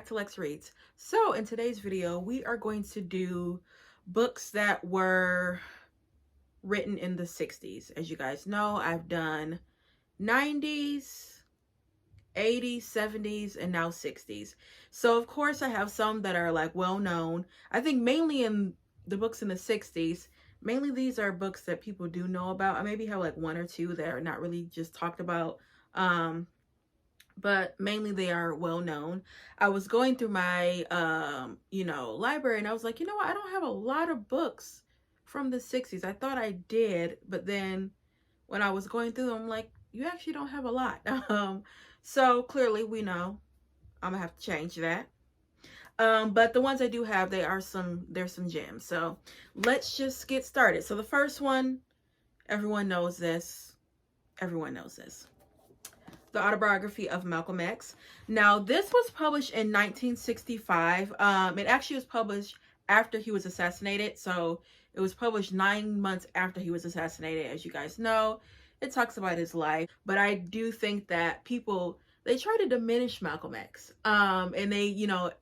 back to Lex Reads. So in today's video, we are going to do books that were written in the 60s. As you guys know, I've done 90s, 80s, 70s, and now 60s. So of course I have some that are like well known. I think mainly in the books in the 60s, mainly these are books that people do know about. I maybe have like one or two that are not really just talked about. But mainly they are well known. I was going through my library, and I was like, you know what, I don't have a lot of books from the 60s. I thought I did, but then when I was going through them, I'm like, you actually don't have a lot. So clearly we know I'm gonna have to change that. But the ones I do have, there's some gems. So let's just get started. So the first one, everyone knows this. Everyone knows this. The Autobiography of Malcolm X. Now, this was published in 1965. It actually was published after he was assassinated. So it was published 9 months after he was assassinated. As you guys know, it talks about his life. But I do think that people, they try to diminish Malcolm X. And they,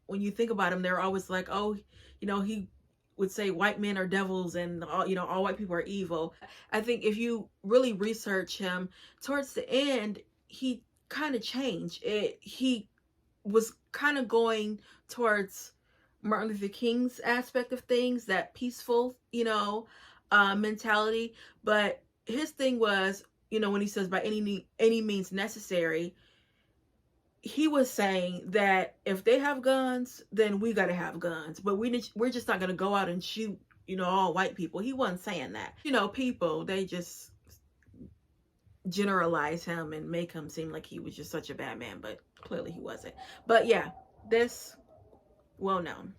when you think about him, they're always like, oh, he would say white men are devils and all white people are evil. I think if you really research him, towards the end, he kind of changed it. He was kind of going towards Martin Luther King's aspect of things, that peaceful, mentality. But his thing was, when he says by any means necessary, he was saying that if they have guns, then we got to have guns. But we're just not going to go out and shoot, all white people. He wasn't saying that. People, they just generalize him and make him seem like he was just such a bad man, but clearly he wasn't. But yeah, this, well known.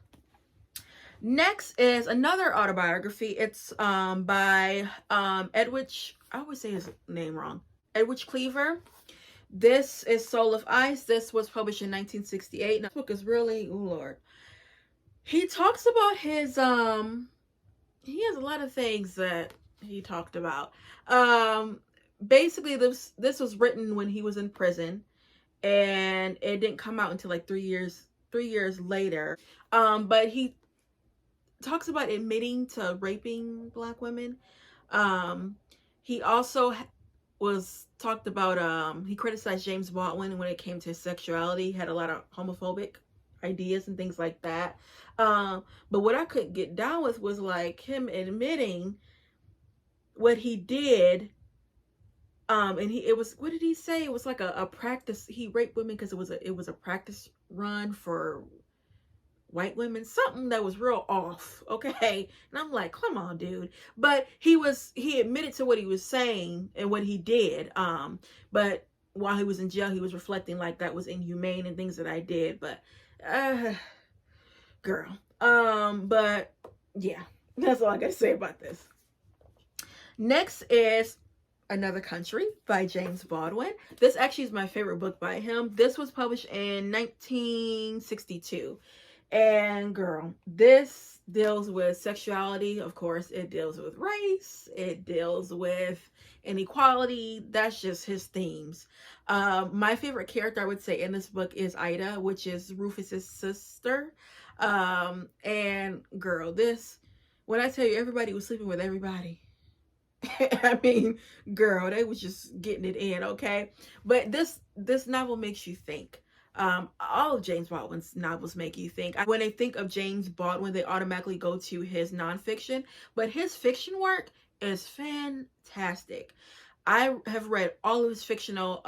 Next is another autobiography. It's by Edwidge, I always say his name wrong, Edwidge Cleaver. This is Soul of Ice. This was published in 1968. Now, this book is really, oh Lord, he talks about his he has a lot of things that he talked about. Basically, this was written when he was in prison, and it didn't come out until like 3 years later. But he talks about admitting to raping Black women. He also was talked about, he criticized James Baldwin when it came to his sexuality. He had a lot of homophobic ideas and things like that. But what I couldn't get down with was like him admitting what he did. And it was, what did he say? It was like a practice. He raped women because it was a practice run for white women, something that was real off. Okay. And I'm like, come on, dude. But he admitted to what he was saying and what he did. But while he was in jail, he was reflecting like that was inhumane and things that I did. But, girl. But yeah, that's all I gotta say about this. Next is Another Country by James Baldwin. This actually is my favorite book by him. This was published in 1962. And girl, this deals with sexuality. Of course, it deals with race. It deals with inequality. That's just his themes. My favorite character, I would say, in this book is Ida, which is Rufus's sister. And girl, when I tell you everybody was sleeping with everybody, I mean, girl, they was just getting it in, okay? But this novel makes you think. All of James Baldwin's novels make you think. When they think of James Baldwin, they automatically go to his nonfiction, but his fiction work is fantastic. I have read all of his fictional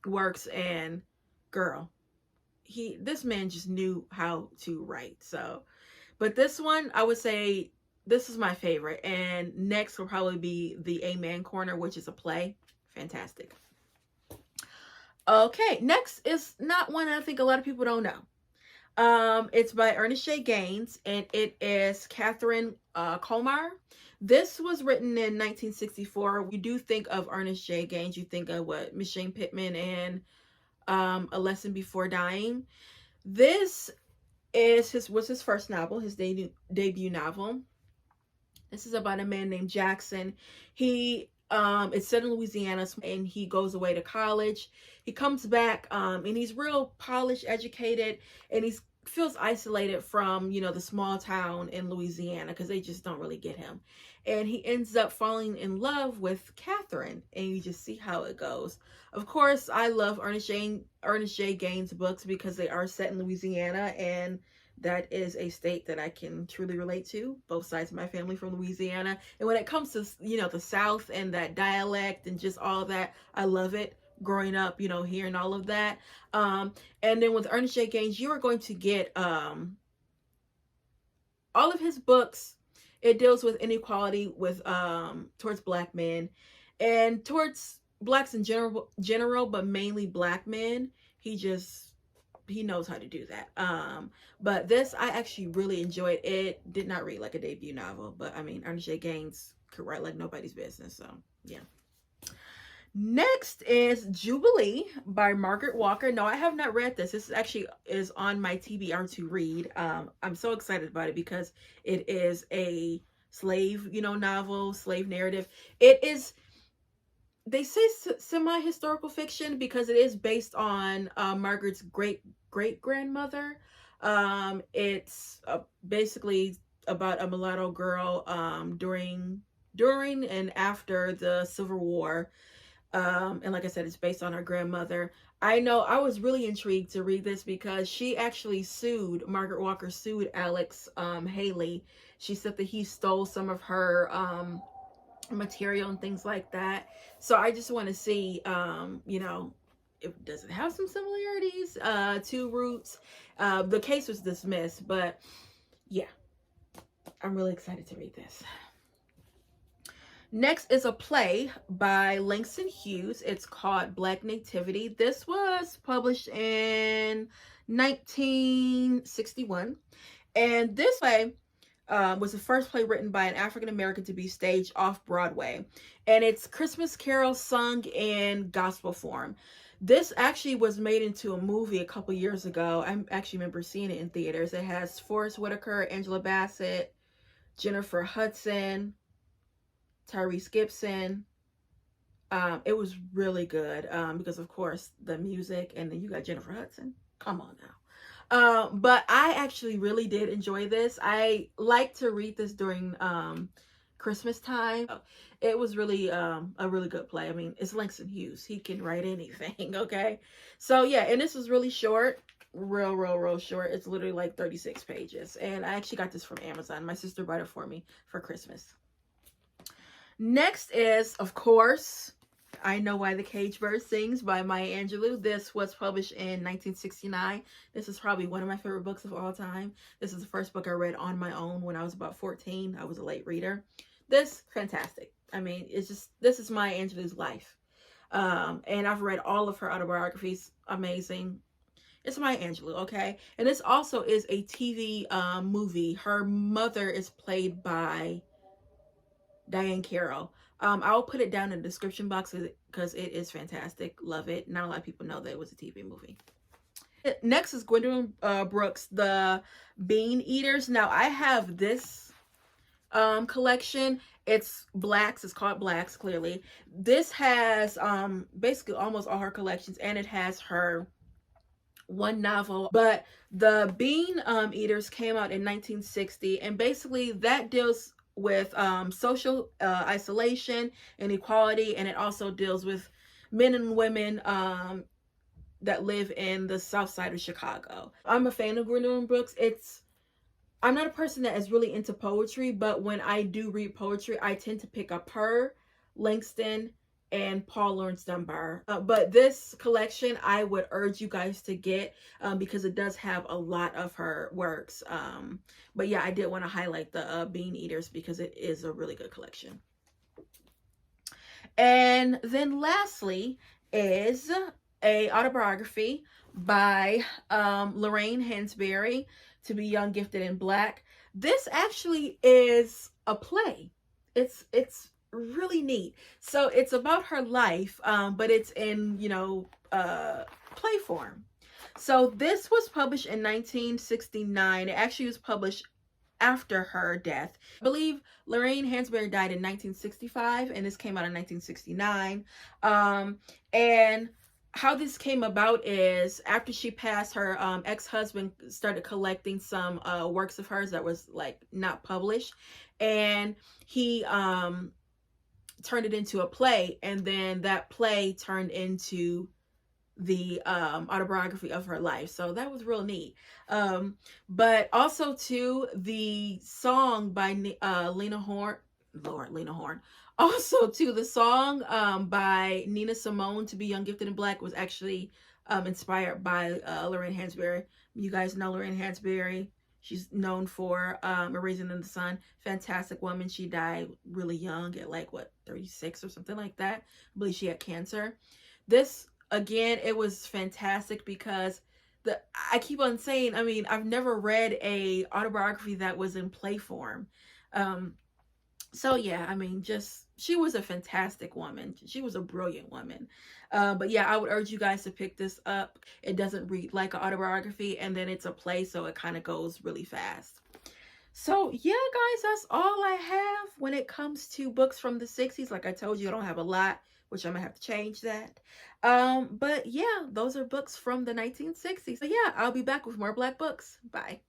works, and girl, this man just knew how to write. So, but this one, I would say, this is my favorite. And next will probably be The Amen Corner, which is a play. Fantastic. Okay, next is not one I think a lot of people don't know. It's by Ernest J. Gaines, and it is Catherine Colmar. This was written in 1964. You do think of Ernest J. Gaines, you think of what, Miss Jane Pittman and A Lesson Before Dying. This was his first novel, his debut novel. This is about a man named Jackson. He It's set in Louisiana, and he goes away to college. He comes back, and he's real polished, educated, and he feels isolated from, you know, the small town in Louisiana because they just don't really get him. And he ends up falling in love with Catherine, and you just see how it goes. Of course, I love Ernest J. Gaines books because they are set in Louisiana, and that is a state that I can truly relate to. Both sides of my family from Louisiana. And when it comes to, you know, the South and that dialect and just all that, I love it. Growing up, you know, hearing all of that. And then with Ernest J. Gaines, you are going to get all of his books. It deals with inequality with towards Black men and towards Blacks in general, but mainly Black men. He knows how to do that. But this, I actually really enjoyed it. Did not read like a debut novel, but I mean, Ernest J. Gaines could write like nobody's business. So yeah. Next is Jubilee by Margaret Walker. No, I have not read this. This actually is on my TBR to read. I'm so excited about it because it is a slave, you know, novel, slave narrative. It is, they say semi-historical fiction because it is based on Margaret's great-grandmother. It's basically about a mulatto girl during and after the Civil War. And like I said, it's based on her grandmother. I know I was really intrigued to read this because she actually Margaret Walker sued Alex Haley. She said that he stole some of her material and things like that. So I just want to see, you know, does it have some similarities to Roots? The case was dismissed, but yeah, I'm really excited to read this. Next is a play by Langston Hughes. It's called Black Nativity. This was published in 1961. And this play was the first play written by an African American to be staged off Broadway. And it's Christmas carols sung in gospel form. This actually was made into a movie a couple years ago. I actually remember seeing it in theaters. It has Forrest Whitaker, Angela Bassett, Jennifer Hudson, Tyrese Gibson. It was really good because of course the music, and then you got Jennifer Hudson. Come on now. But I actually really did enjoy this. I like to read this during Christmas time. It was really a really good play. I mean, it's Langston Hughes. He can write anything, okay? So yeah, and this was really short. Real short. It's literally like 36 pages. And I actually got this from Amazon. My sister bought it for me for Christmas. Next is, of course, I Know Why the Caged Bird Sings by Maya Angelou. This was published in 1969. This is probably one of my favorite books of all time. This is the first book I read on my own when I was about 14. I was a late reader. This, fantastic. I mean, it's just, this is Maya Angelou's life. And I've read all of her autobiographies. Amazing. It's Maya Angelou, okay? And this also is a TV movie. Her mother is played by Diane Carroll. I'll put it down in the description box because it is fantastic. Love it. Not a lot of people know that it was a TV movie. Next is Gwendolyn Brooks, The Bean Eaters. Now, I have this collection. It's Blacks. It's called Blacks, clearly. This has basically almost all her collections, and it has her one novel. But The Bean Eaters came out in 1960, and basically that deals with social isolation and equality, and it also deals with men and women that live in the south side of Chicago. I'm a fan of Gwendolyn Brooks. I'm not a person that is really into poetry, but when I do read poetry, I tend to pick up her, Langston, and Paul Laurence Dunbar. But this collection, I would urge you guys to get because it does have a lot of her works. But yeah, I did want to highlight the Bean Eaters because it is a really good collection. And then lastly is a autobiography by Lorraine Hansberry, To Be Young, Gifted, and Black. This actually is a play. It's really neat. So it's about her life, but it's in, you know, play form. So this was published in 1969. It actually was published after her death. I believe Lorraine Hansberry died in 1965, and this came out in 1969. And how this came about is after she passed, her ex-husband started collecting some works of hers that was like not published, and he turned it into a play, and then that play turned into the autobiography of her life. So that was real neat. But also too, the song by Lena Horne, Lord, Lena Horne. Also too, the song by Nina Simone, To Be Young, Gifted, and Black, was actually inspired by Lorraine Hansberry. You guys know Lorraine Hansberry. She's known for A Raisin in the Sun. Fantastic woman. She died really young at like, what, 36 or something like that. I believe she had cancer. This, again, it was fantastic because I keep on saying, I mean, I've never read a autobiography that was in play form. So yeah, I mean, just, she was a fantastic woman. She was a brilliant woman. But yeah, I would urge you guys to pick this up. It doesn't read like an autobiography, and then it's a play, so it kind of goes really fast. So yeah, guys, that's all I have when it comes to books from the 60s. Like I told you, I don't have a lot, which I'm gonna have to change that. But yeah, those are books from the 1960s. So yeah, I'll be back with more Black books. Bye.